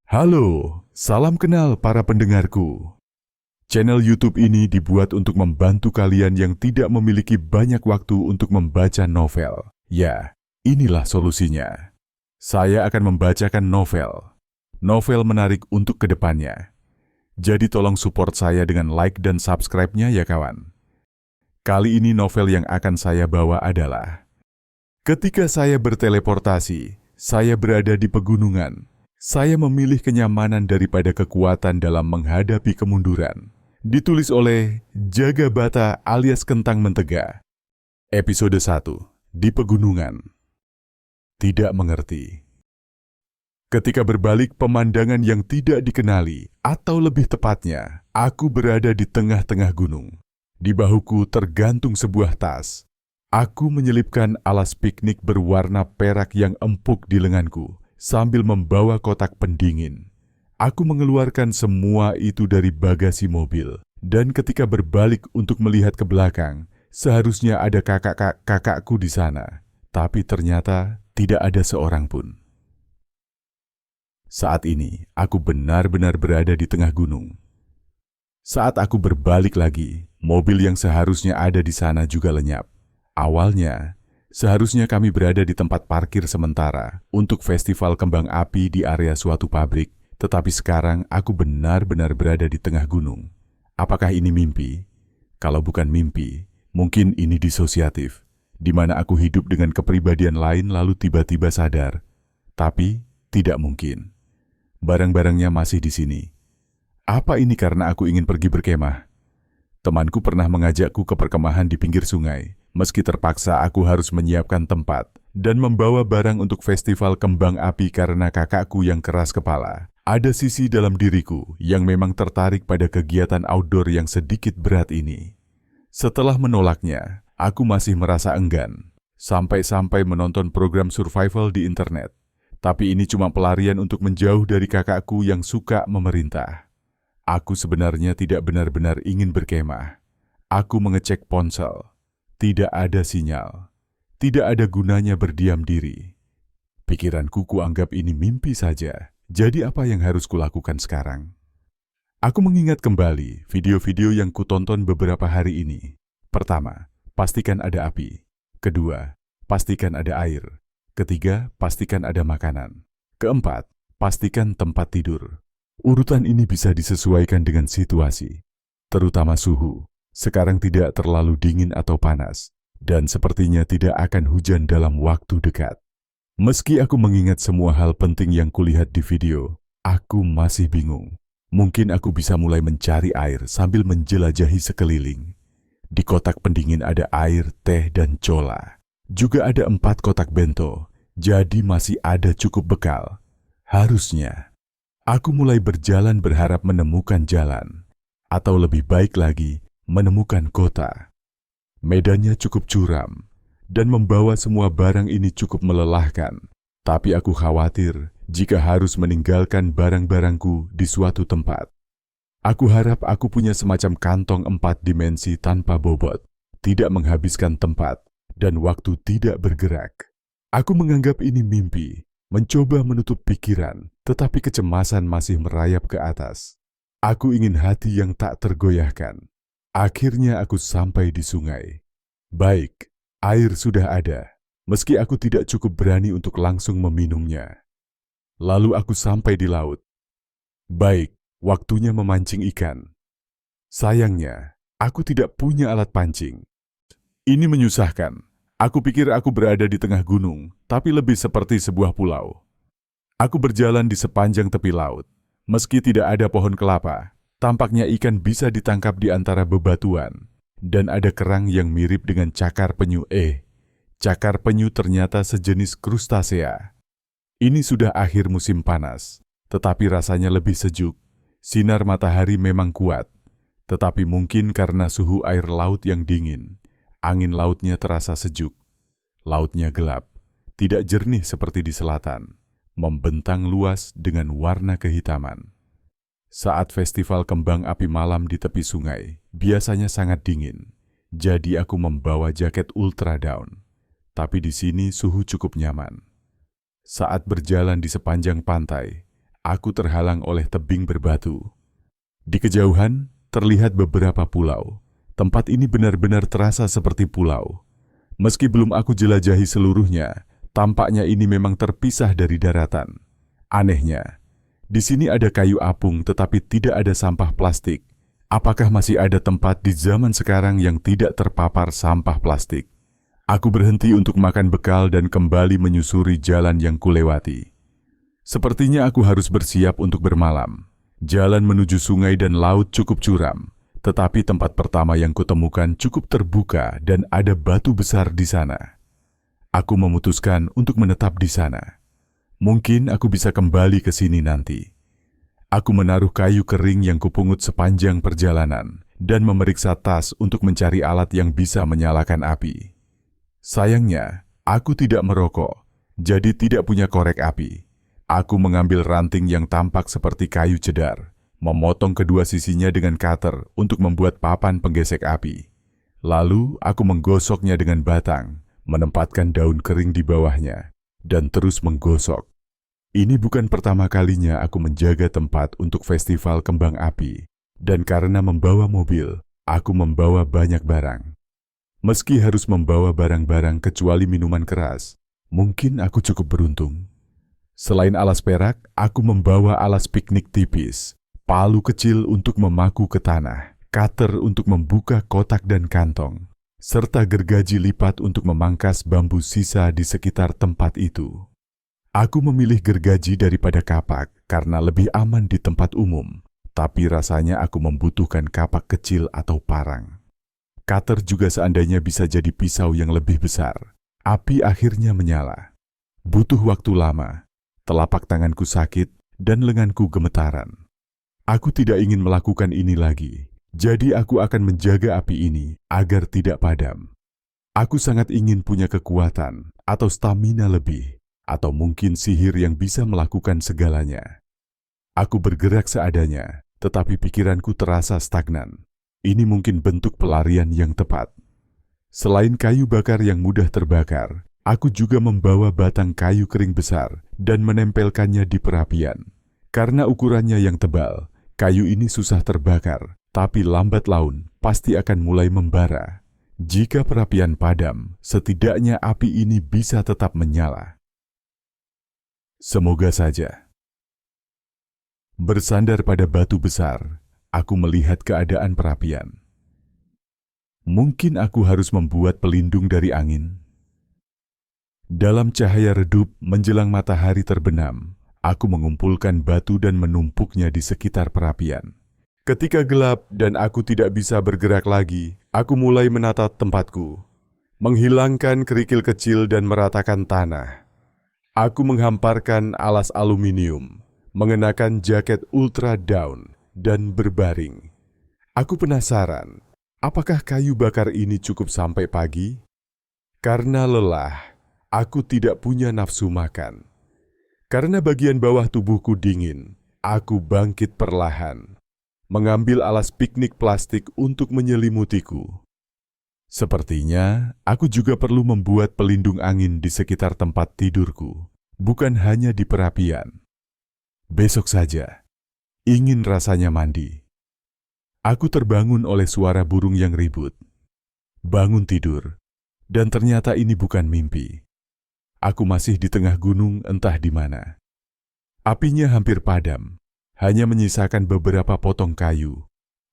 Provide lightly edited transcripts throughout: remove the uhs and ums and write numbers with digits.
Halo, salam kenal para pendengarku. Channel YouTube ini dibuat untuk membantu kalian yang tidak memiliki banyak waktu untuk membaca novel. Ya, inilah solusinya. Saya akan membacakan novel. Novel menarik untuk kedepannya. Jadi tolong support saya dengan like dan subscribe-nya ya kawan. Kali ini novel yang akan saya bawa adalah Ketika saya berteleportasi, saya berada di pegunungan. Saya memilih kenyamanan daripada kekuatan dalam menghadapi kemunduran. Ditulis oleh Jagabata alias Kentang Mentega. Episode 1. Di Pegunungan. Tidak mengerti. Ketika berbalik pemandangan yang tidak dikenali, atau lebih tepatnya, aku berada di tengah-tengah gunung. Di bahuku tergantung sebuah tas. Aku menyelipkan alas piknik berwarna perak yang empuk di lenganku, sambil membawa kotak pendingin. Aku mengeluarkan semua itu dari bagasi mobil, dan ketika berbalik untuk melihat ke belakang, seharusnya ada kakakku di sana, tapi ternyata tidak ada seorang pun. Saat ini, aku benar-benar berada di tengah gunung. Saat aku berbalik lagi, mobil yang seharusnya ada di sana juga lenyap. Awalnya, seharusnya kami berada di tempat parkir sementara untuk festival kembang api di area suatu pabrik, tetapi sekarang aku benar-benar berada di tengah gunung. Apakah ini mimpi? Kalau bukan mimpi, mungkin ini disosiatif, di mana aku hidup dengan kepribadian lain lalu tiba-tiba sadar. Tapi, tidak mungkin. Barang-barangnya masih di sini. Apa ini karena aku ingin pergi berkemah? Temanku pernah mengajakku ke perkemahan di pinggir sungai. Meski terpaksa aku harus menyiapkan tempat dan membawa barang untuk festival kembang api karena kakakku yang keras kepala. Ada sisi dalam diriku yang memang tertarik pada kegiatan outdoor yang sedikit berat ini. Setelah menolaknya, aku masih merasa enggan. Sampai-sampai menonton program survival di internet. Tapi ini cuma pelarian untuk menjauh dari kakakku yang suka memerintah. Aku sebenarnya tidak benar-benar ingin berkemah. Aku mengecek ponsel. Tidak ada sinyal. Tidak ada gunanya berdiam diri. Pikiranku kuanggap ini mimpi saja. Jadi apa yang harus kulakukan sekarang? Aku mengingat kembali video-video yang kutonton beberapa hari ini. Pertama, pastikan ada api. Kedua, pastikan ada air. Ketiga, pastikan ada makanan. Keempat, pastikan tempat tidur. Urutan ini bisa disesuaikan dengan situasi, terutama suhu. Sekarang tidak terlalu dingin atau panas, dan sepertinya tidak akan hujan dalam waktu dekat. Meski aku mengingat semua hal penting yang kulihat di video, aku masih bingung. Mungkin aku bisa mulai mencari air sambil menjelajahi sekeliling. Di kotak pendingin ada air, teh, dan cola. Juga ada 4 kotak bento, jadi masih ada cukup bekal. Harusnya, aku mulai berjalan berharap menemukan jalan. Atau lebih baik lagi, menemukan kota. Medannya cukup curam, dan membawa semua barang ini cukup melelahkan. Tapi aku khawatir jika harus meninggalkan barang-barangku di suatu tempat. Aku harap aku punya semacam kantong 4 dimensi tanpa bobot, tidak menghabiskan tempat, dan waktu tidak bergerak. Aku menganggap ini mimpi, mencoba menutup pikiran, tetapi kecemasan masih merayap ke atas. Aku ingin hati yang tak tergoyahkan. Akhirnya aku sampai di sungai. Baik, air sudah ada, meski aku tidak cukup berani untuk langsung meminumnya. Lalu aku sampai di laut. Baik, waktunya memancing ikan. Sayangnya, aku tidak punya alat pancing. Ini menyusahkan. Aku pikir aku berada di tengah gunung, tapi lebih seperti sebuah pulau. Aku berjalan di sepanjang tepi laut. Meski tidak ada pohon kelapa, tampaknya ikan bisa ditangkap di antara bebatuan, dan ada kerang yang mirip dengan cakar penyu. Cakar penyu ternyata sejenis krustasea. Ini sudah akhir musim panas, tetapi rasanya lebih sejuk. Sinar matahari memang kuat, tetapi mungkin karena suhu air laut yang dingin, angin lautnya terasa sejuk. Lautnya gelap, tidak jernih seperti di selatan, membentang luas dengan warna kehitaman. Saat festival kembang api malam di tepi sungai, biasanya sangat dingin, jadi aku membawa jaket ultra down. Tapi di sini suhu cukup nyaman. Saat berjalan di sepanjang pantai, aku terhalang oleh tebing berbatu. Di kejauhan, terlihat beberapa pulau. Tempat ini benar-benar terasa seperti pulau. Meski belum aku jelajahi seluruhnya, tampaknya ini memang terpisah dari daratan. Anehnya, di sini ada kayu apung tetapi tidak ada sampah plastik. Apakah masih ada tempat di zaman sekarang yang tidak terpapar sampah plastik? Aku berhenti untuk makan bekal dan kembali menyusuri jalan yang kulewati. Sepertinya aku harus bersiap untuk bermalam. Jalan menuju sungai dan laut cukup curam, tetapi tempat pertama yang kutemukan cukup terbuka dan ada batu besar di sana. Aku memutuskan untuk menetap di sana. Mungkin aku bisa kembali ke sini nanti. Aku menaruh kayu kering yang kupungut sepanjang perjalanan dan memeriksa tas untuk mencari alat yang bisa menyalakan api. Sayangnya, aku tidak merokok, jadi tidak punya korek api. Aku mengambil ranting yang tampak seperti kayu cedar, memotong kedua sisinya dengan cutter untuk membuat papan penggesek api. Lalu aku menggosoknya dengan batang, menempatkan daun kering di bawahnya, dan terus menggosok. Ini bukan pertama kalinya aku menjaga tempat untuk festival kembang api, dan karena membawa mobil, aku membawa banyak barang. Meski harus membawa barang-barang kecuali minuman keras, mungkin aku cukup beruntung. Selain alas perak, aku membawa alas piknik tipis, palu kecil untuk memaku ke tanah, cutter untuk membuka kotak dan kantong, serta gergaji lipat untuk memangkas bambu sisa di sekitar tempat itu. Aku memilih gergaji daripada kapak karena lebih aman di tempat umum, tapi rasanya aku membutuhkan kapak kecil atau parang. Cutter juga seandainya bisa jadi pisau yang lebih besar. Api akhirnya menyala. Butuh waktu lama. Telapak tanganku sakit dan lenganku gemetaran. Aku tidak ingin melakukan ini lagi, jadi aku akan menjaga api ini agar tidak padam. Aku sangat ingin punya kekuatan atau stamina lebih, atau mungkin sihir yang bisa melakukan segalanya. Aku bergerak seadanya, tetapi pikiranku terasa stagnan. Ini mungkin bentuk pelarian yang tepat. Selain kayu bakar yang mudah terbakar, aku juga membawa batang kayu kering besar dan menempelkannya di perapian. Karena ukurannya yang tebal, kayu ini susah terbakar, tapi lambat laun pasti akan mulai membara. Jika perapian padam, setidaknya api ini bisa tetap menyala. Semoga saja. Bersandar pada batu besar, aku melihat keadaan perapian. Mungkin aku harus membuat pelindung dari angin. Dalam cahaya redup menjelang matahari terbenam, aku mengumpulkan batu dan menumpuknya di sekitar perapian. Ketika gelap dan aku tidak bisa bergerak lagi, aku mulai menata tempatku, menghilangkan kerikil kecil dan meratakan tanah. Aku menghamparkan alas aluminium, mengenakan jaket ultra down, dan berbaring. Aku penasaran, apakah kayu bakar ini cukup sampai pagi? Karena lelah, aku tidak punya nafsu makan. Karena bagian bawah tubuhku dingin, aku bangkit perlahan, mengambil alas piknik plastik untuk menyelimutiku. Sepertinya, aku juga perlu membuat pelindung angin di sekitar tempat tidurku, bukan hanya di perapian. Besok saja, ingin rasanya mandi. Aku terbangun oleh suara burung yang ribut. Bangun tidur, dan ternyata ini bukan mimpi. Aku masih di tengah gunung entah di mana. Apinya hampir padam, hanya menyisakan beberapa potong kayu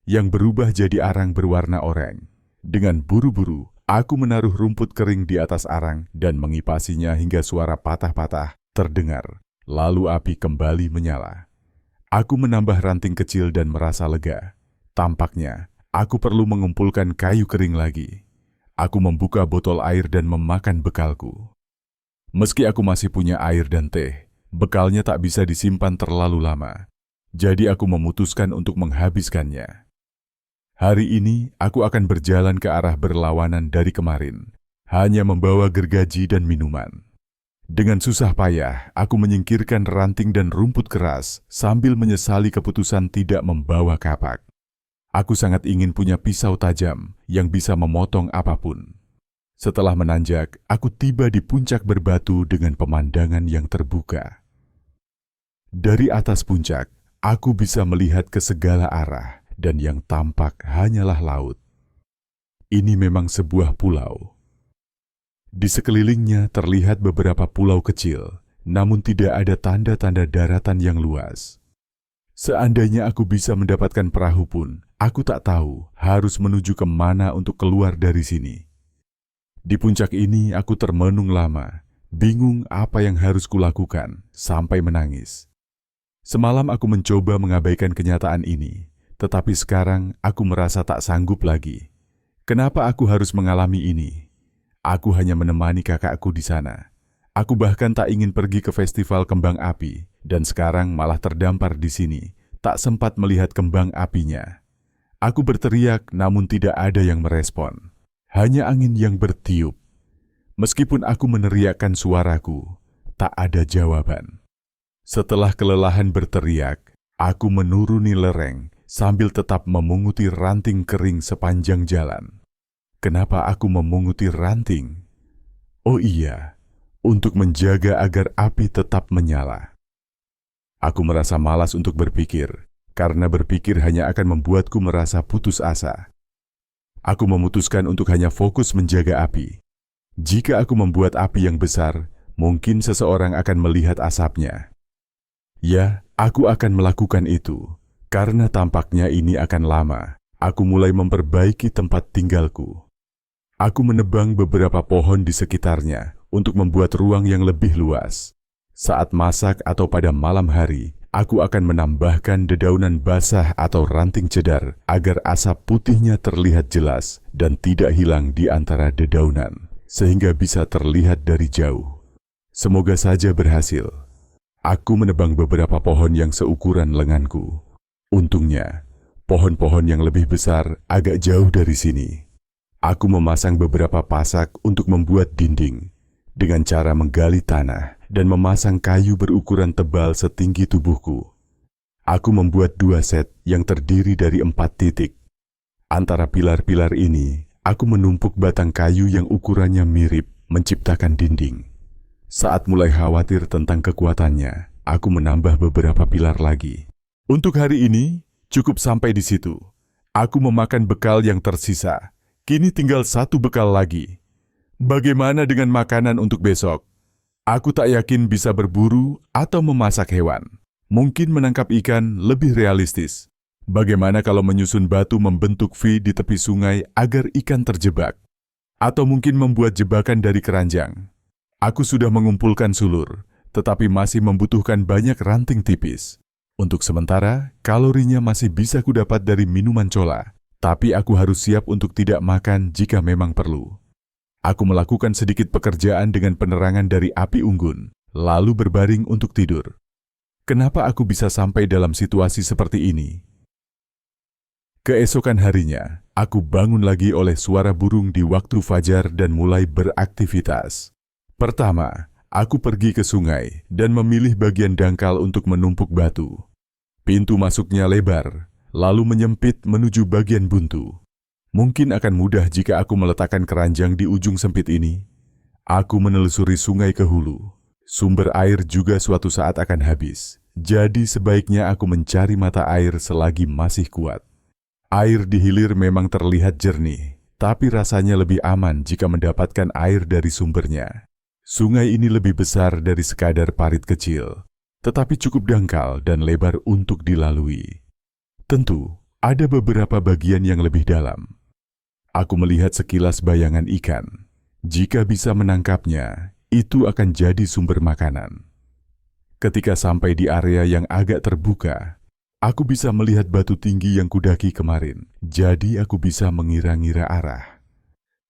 yang berubah jadi arang berwarna oranye. Dengan buru-buru, aku menaruh rumput kering di atas arang dan mengipasinya hingga suara patah-patah terdengar. Lalu api kembali menyala. Aku menambah ranting kecil dan merasa lega. Tampaknya, aku perlu mengumpulkan kayu kering lagi. Aku membuka botol air dan memakan bekalku. Meski aku masih punya air dan teh, bekalnya tak bisa disimpan terlalu lama. Jadi aku memutuskan untuk menghabiskannya. Hari ini aku akan berjalan ke arah berlawanan dari kemarin, hanya membawa gergaji dan minuman. Dengan susah payah, aku menyingkirkan ranting dan rumput keras sambil menyesali keputusan tidak membawa kapak. Aku sangat ingin punya pisau tajam yang bisa memotong apapun. Setelah menanjak, aku tiba di puncak berbatu dengan pemandangan yang terbuka. Dari atas puncak, aku bisa melihat ke segala arah dan yang tampak hanyalah laut. Ini memang sebuah pulau. Di sekelilingnya terlihat beberapa pulau kecil, namun tidak ada tanda-tanda daratan yang luas. Seandainya aku bisa mendapatkan perahu pun, aku tak tahu harus menuju kemana untuk keluar dari sini. Di puncak ini aku termenung lama, bingung apa yang harus kulakukan, sampai menangis. Semalam aku mencoba mengabaikan kenyataan ini, tetapi sekarang aku merasa tak sanggup lagi. Kenapa aku harus mengalami ini? Aku hanya menemani kakakku di sana. Aku bahkan tak ingin pergi ke festival kembang api, dan sekarang malah terdampar di sini, tak sempat melihat kembang apinya. Aku berteriak namun tidak ada yang merespon. Hanya angin yang bertiup. Meskipun aku meneriakkan suaraku, tak ada jawaban. Setelah kelelahan berteriak, aku menuruni lereng sambil tetap memunguti ranting kering sepanjang jalan. Kenapa aku memunguti ranting? Oh iya, untuk menjaga agar api tetap menyala. Aku merasa malas untuk berpikir, karena berpikir hanya akan membuatku merasa putus asa. Aku memutuskan untuk hanya fokus menjaga api. Jika aku membuat api yang besar, mungkin seseorang akan melihat asapnya. Ya, aku akan melakukan itu, karena tampaknya ini akan lama. Aku mulai memperbaiki tempat tinggalku. Aku menebang beberapa pohon di sekitarnya untuk membuat ruang yang lebih luas. Saat masak atau pada malam hari, aku akan menambahkan dedaunan basah atau ranting cedar agar asap putihnya terlihat jelas dan tidak hilang di antara dedaunan, sehingga bisa terlihat dari jauh. Semoga saja berhasil. Aku menebang beberapa pohon yang seukuran lenganku. Untungnya, pohon-pohon yang lebih besar agak jauh dari sini. Aku memasang beberapa pasak untuk membuat dinding dengan cara menggali tanah dan memasang kayu berukuran tebal setinggi tubuhku. Aku membuat 2 set yang terdiri dari 4 titik. Antara pilar-pilar ini, aku menumpuk batang kayu yang ukurannya mirip menciptakan dinding. Saat mulai khawatir tentang kekuatannya, aku menambah beberapa pilar lagi. Untuk hari ini, cukup sampai di situ. Aku memakan bekal yang tersisa. Kini tinggal 1 bekal lagi. Bagaimana dengan makanan untuk besok? Aku tak yakin bisa berburu atau memasak hewan. Mungkin menangkap ikan lebih realistis. Bagaimana kalau menyusun batu membentuk V di tepi sungai agar ikan terjebak? Atau mungkin membuat jebakan dari keranjang? Aku sudah mengumpulkan sulur, tetapi masih membutuhkan banyak ranting tipis. Untuk sementara, kalorinya masih bisa kudapat dari minuman cola. Tapi aku harus siap untuk tidak makan jika memang perlu. Aku melakukan sedikit pekerjaan dengan penerangan dari api unggun, lalu berbaring untuk tidur. Kenapa aku bisa sampai dalam situasi seperti ini? Keesokan harinya, aku bangun lagi oleh suara burung di waktu fajar dan mulai beraktivitas. Pertama, aku pergi ke sungai dan memilih bagian dangkal untuk menumpuk batu. Pintu masuknya lebar, lalu menyempit menuju bagian buntu. Mungkin akan mudah jika aku meletakkan keranjang di ujung sempit ini. Aku menelusuri sungai ke hulu. Sumber air juga suatu saat akan habis. Jadi sebaiknya aku mencari mata air selagi masih kuat. Air di hilir memang terlihat jernih, tapi rasanya lebih aman jika mendapatkan air dari sumbernya. Sungai ini lebih besar dari sekadar parit kecil, tetapi cukup dangkal dan lebar untuk dilalui. Tentu, ada beberapa bagian yang lebih dalam. Aku melihat sekilas bayangan ikan. Jika bisa menangkapnya, itu akan jadi sumber makanan. Ketika sampai di area yang agak terbuka, aku bisa melihat batu tinggi yang kudaki kemarin. Jadi aku bisa mengira-ngira arah.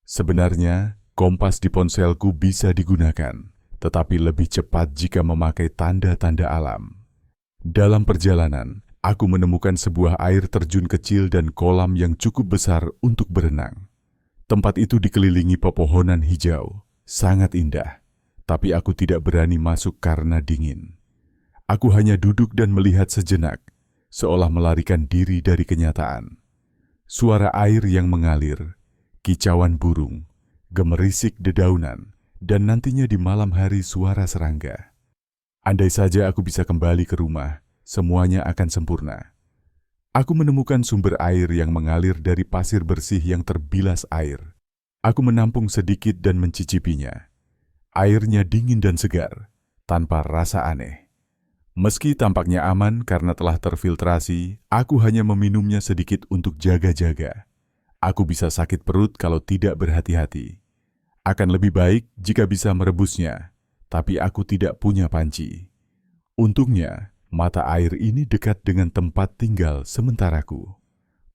Sebenarnya, kompas di ponselku bisa digunakan, tetapi lebih cepat jika memakai tanda-tanda alam. Dalam perjalanan, aku menemukan sebuah air terjun kecil dan kolam yang cukup besar untuk berenang. Tempat itu dikelilingi pepohonan hijau, sangat indah, tapi aku tidak berani masuk karena dingin. Aku hanya duduk dan melihat sejenak, seolah melarikan diri dari kenyataan. Suara air yang mengalir, kicauan burung, gemerisik dedaunan, dan nantinya di malam hari suara serangga. Andai saja aku bisa kembali ke rumah, semuanya akan sempurna. Aku menemukan sumber air yang mengalir dari pasir bersih yang terbilas air. Aku menampung sedikit dan mencicipinya. Airnya dingin dan segar, tanpa rasa aneh. Meski tampaknya aman karena telah terfiltrasi, aku hanya meminumnya sedikit untuk jaga-jaga. Aku bisa sakit perut kalau tidak berhati-hati. Akan lebih baik jika bisa merebusnya, tapi aku tidak punya panci. Untungnya, mata air ini dekat dengan tempat tinggal sementaraku.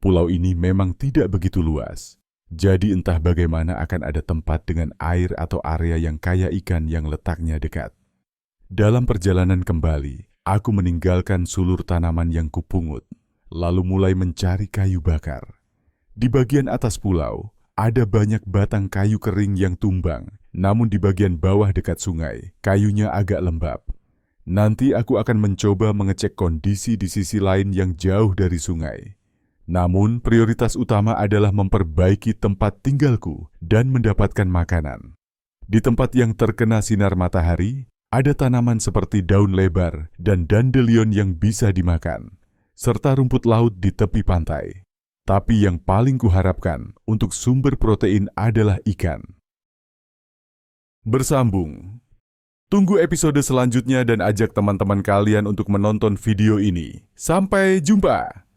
Pulau ini memang tidak begitu luas, jadi entah bagaimana akan ada tempat dengan air atau area yang kaya ikan yang letaknya dekat. Dalam perjalanan kembali, aku meninggalkan sulur tanaman yang kupungut, lalu mulai mencari kayu bakar. Di bagian atas pulau, ada banyak batang kayu kering yang tumbang, namun di bagian bawah dekat sungai, kayunya agak lembab. Nanti aku akan mencoba mengecek kondisi di sisi lain yang jauh dari sungai. Namun, prioritas utama adalah memperbaiki tempat tinggalku dan mendapatkan makanan. Di tempat yang terkena sinar matahari, ada tanaman seperti daun lebar dan dandelion yang bisa dimakan, serta rumput laut di tepi pantai. Tapi yang paling kuharapkan untuk sumber protein adalah ikan. Bersambung. Tunggu episode selanjutnya dan ajak teman-teman kalian untuk menonton video ini. Sampai jumpa!